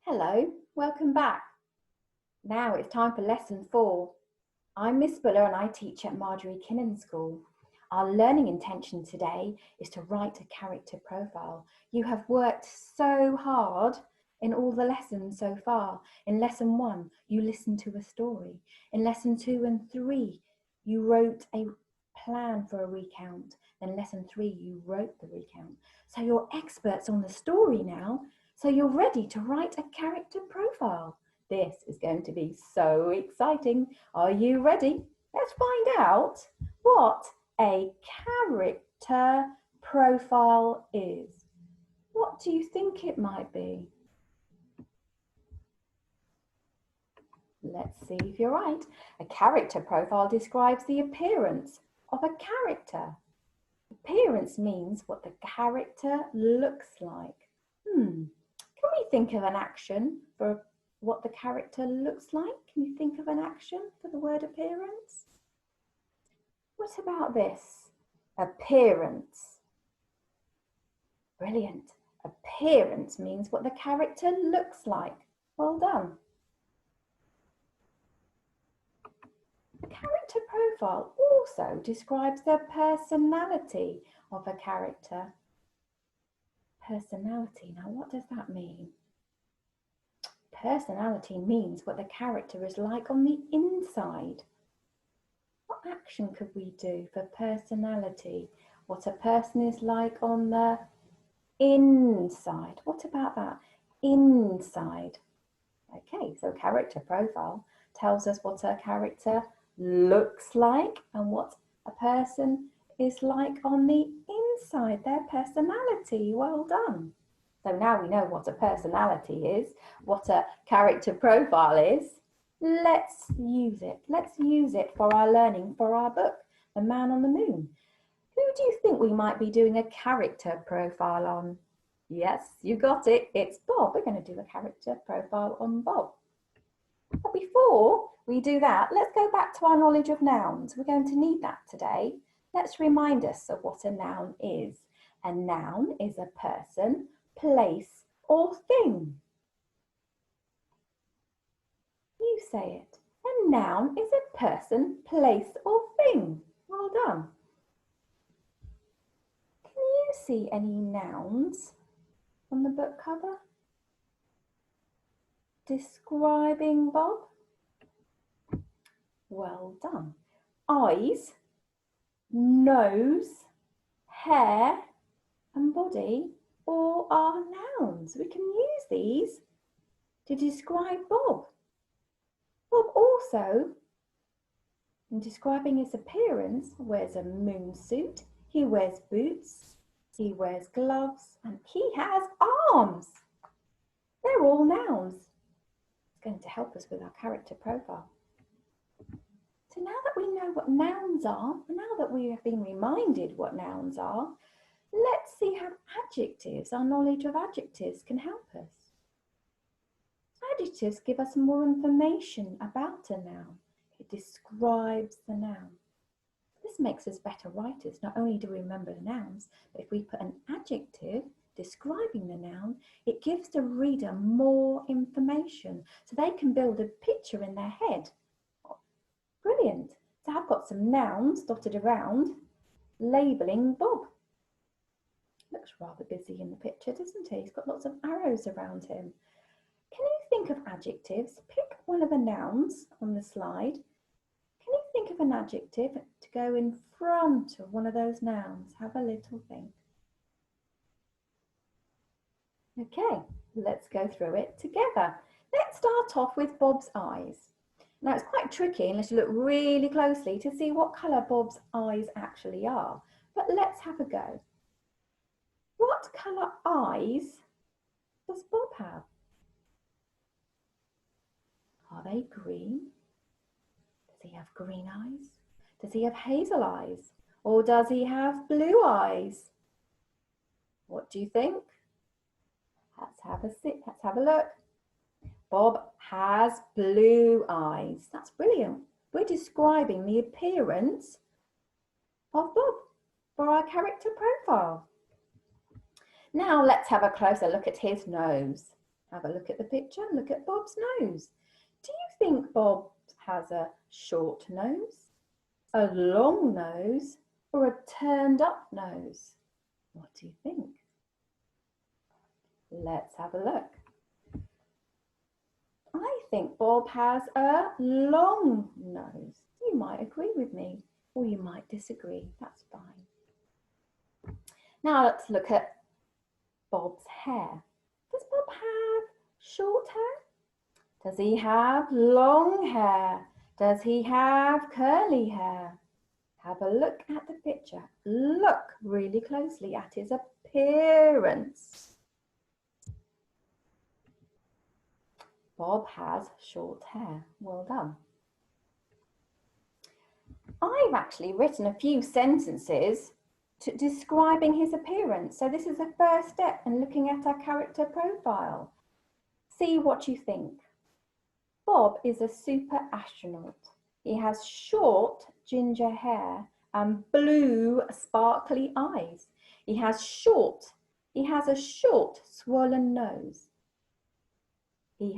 Hello, welcome back. Now it's time for lesson 4. I'm Miss Bhuller and I teach at Marjory Kinnon School. Our learning intention today is to write a character profile. You have worked so hard in all the lessons so far. In lesson 1, you listened to a story. In lesson 2 and 3, you wrote a plan for a recount. Then lesson 3, you wrote the recount. So you're experts on the story now. So you're ready to write a character profile. This is going to be so exciting. Are you ready? Let's find out what a character profile is. What do you think it might be? Let's see if you're right. A character profile describes the appearance of a character. Appearance means what the character looks like. Can we think of an action for what the character looks like? Can you think of an action for the word appearance? What about this? Appearance. Brilliant. Appearance means what the character looks like. Well done. The character profile also describes the personality of a character. Personality. Now, what does that mean? Personality means what the character is like on the inside. What action could we do for personality? What a person is like on the inside. What about that? Inside. Okay, so character profile tells us what a character looks like and what a person is like on the inside, their personality. Well done. So now we know what a personality is, what a character profile is. Let's use it. Let's use it for our learning for our book, The Man on the Moon. Who do you think we might be doing a character profile on? Yes, you got it. It's Bob. We're going to do a character profile on Bob. But before we do that, let's go back to our knowledge of nouns. We're going to need that today. Let's remind us of what a noun is. A noun is a person, place, or thing. You say it. A noun is a person, place, or thing. Well done. Can you see any nouns on the book cover describing Bob? Well done. Eyes, nose, hair, and body all are nouns. We can use these to describe Bob. Bob also, in describing his appearance, wears a moon suit, he wears boots, he wears gloves, and he has arms. They're all nouns. It's going to help us with our character profile. So now that we know what nouns are, now that we have been reminded what nouns are, let's see how adjectives, our knowledge of adjectives, can help us. Adjectives give us more information about a noun. It describes the noun. This makes us better writers. Not only do we remember the nouns, but if we put an adjective describing the noun, it gives the reader more information so they can build a picture in their head. Brilliant. So I've got some nouns dotted around labelling Bob. Looks rather busy in the picture, doesn't he? He's got lots of arrows around him. Can you think of adjectives? Pick one of the nouns on the slide. Can you think of an adjective to go in front of one of those nouns? Have a little think. Okay, let's go through it together. Let's start off with Bob's eyes. Now it's quite tricky unless you look really closely to see what colour Bob's eyes actually are. But let's have a go. What colour eyes does Bob have? Are they green? Does he have green eyes? Does he have hazel eyes? Or does he have blue eyes? What do you think? Let's have a look. Bob has blue eyes. That's brilliant. We're describing the appearance of Bob for our character profile. Now let's have a closer look at his nose. Have a look at the picture. Look at Bob's nose. Do you think Bob has a short nose, a long nose, or a turned up nose? What do you think? Let's have a look. I think Bob has a long nose. You might agree with me, or you might disagree. That's fine. Now let's look at Bob's hair. Does Bob have short hair? Does he have long hair? Does he have curly hair? Have a look at the picture. Look really closely at his appearance. Bob has short hair. Well done. I've actually written a few sentences describing his appearance. So this is the first step in looking at our character profile. See what you think. Bob is a super astronaut. He has short ginger hair and blue sparkly eyes. He has a short swollen nose. He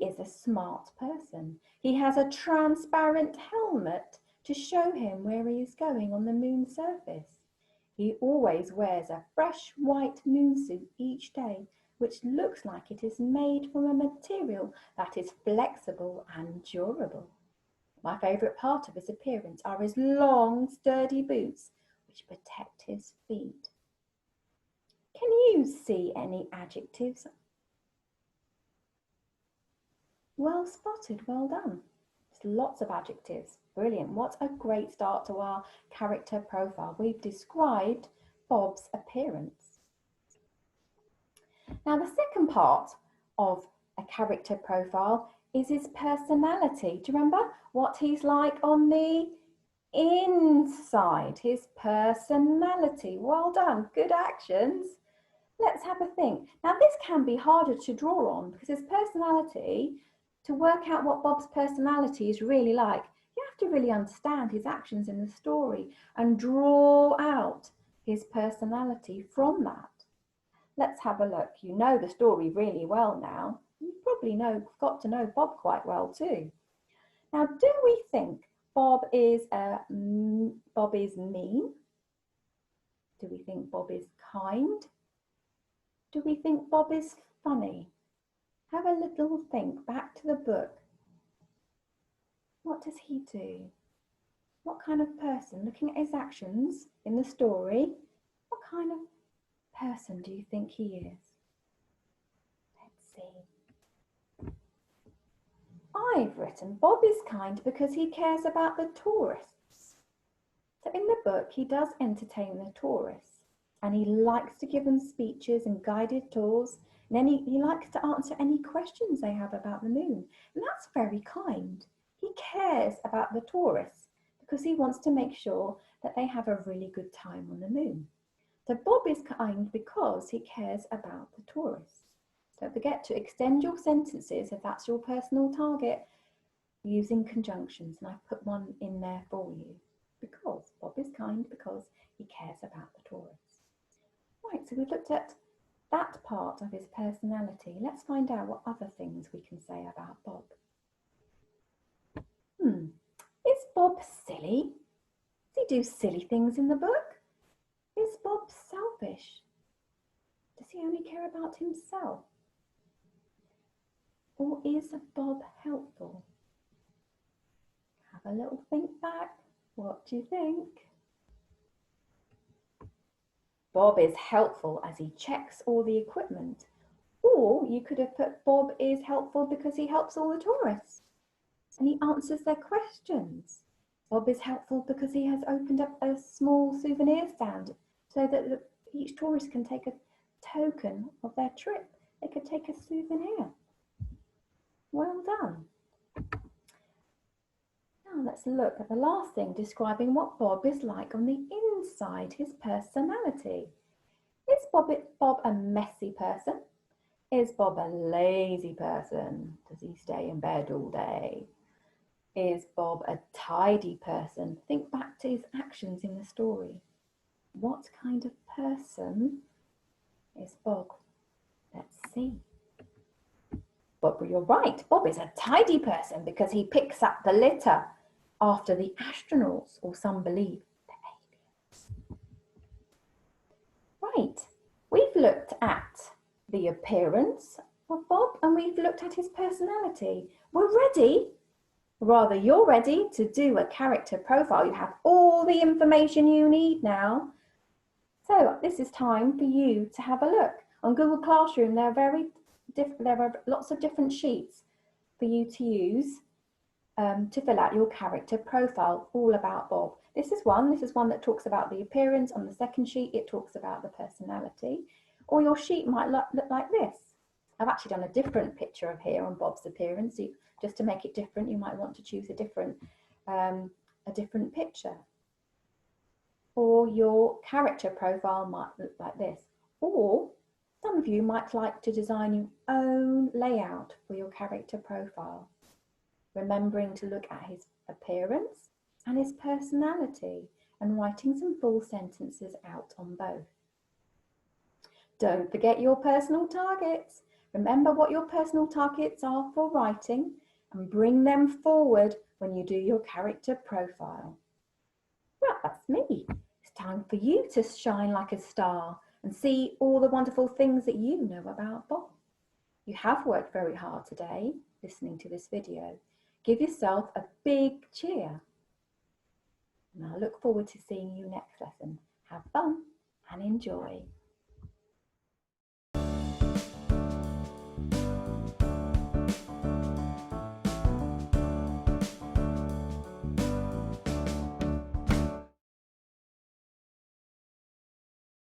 is a smart person. He has a transparent helmet to show him where he is going on the moon's surface. He always wears a fresh white moon suit each day, which looks like it is made from a material that is flexible and durable. My favourite part of his appearance are his long, sturdy boots, which protect his feet. Can you see any adjectives? Well spotted, well done. There's lots of adjectives. Brilliant. What a great start to our character profile. We've described Bob's appearance. Now, the second part of a character profile is his personality. Do you remember what he's like on the inside? His personality. Well done. Good actions. Let's have a think. Now, this can be harder to draw on because his personality, to work out what Bob's personality is really like, you have to really understand his actions in the story and draw out his personality from that. Let's have a look. You know the story really well now. You probably got to know Bob quite well too. Now, do we think Bob is mean? Do we think Bob is kind? Do we think Bob is funny? Have a little think back to the book. What does he do? What kind of person, looking at his actions in the story, what kind of person do you think he is? Let's see. I've written Bob is kind because he cares about the tourists. So in the book, he does entertain the tourists and he likes to give them speeches and guided tours. And then he likes to answer any questions they have about the moon. And that's very kind. He cares about the tourists because he wants to make sure that they have a really good time on the moon. So Bob is kind because he cares about the tourists. Don't forget to extend your sentences if that's your personal target using conjunctions. And I've put one in there for you. Because Bob is kind because he cares about the tourists. Right, so we've looked at that part of his personality. Let's find out what other things we can say about Bob. Is Bob silly? Does he do silly things in the book? Is Bob selfish? Does he only care about himself? Or is Bob helpful? Have a little think back. What do you think? Bob is helpful as he checks all the equipment. Or you could have put Bob is helpful because he helps all the tourists and he answers their questions. Bob is helpful because he has opened up a small souvenir stand so that each tourist can take a token of their trip. They could take a souvenir. Well done. Now let's look at the last thing, describing what Bob is like on the inside, his personality. Is Bob a messy person? Is Bob a lazy person? Does he stay in bed all day? Is Bob a tidy person? Think back to his actions in the story. What kind of person is Bob? Let's see. Bob, you're right. Bob is a tidy person because he picks up the litter after the astronauts, or some believe the aliens. Right, we've looked at the appearance of Bob and we've looked at his personality. We're ready, rather you're ready to do a character profile. You have all the information you need now. So this is time for you to have a look. On Google Classroom, there are lots of different sheets for you to use to fill out your character profile, all about Bob. This is one that talks about the appearance. On the second sheet, it talks about the personality. Or your sheet might look like this. I've actually done a different picture of here on Bob's appearance. So just to make it different, you might want to choose a different picture. Or your character profile might look like this. Or some of you might like to design your own layout for your character profile, remembering to look at his appearance and his personality and writing some full sentences out on both. Don't forget your personal targets. Remember what your personal targets are for writing and bring them forward when you do your character profile. Well, that's me. It's time for you to shine like a star and see all the wonderful things that you know about Bob. You have worked very hard today listening to this video. Give yourself a big cheer. And I look forward to seeing you next lesson. Have fun and enjoy.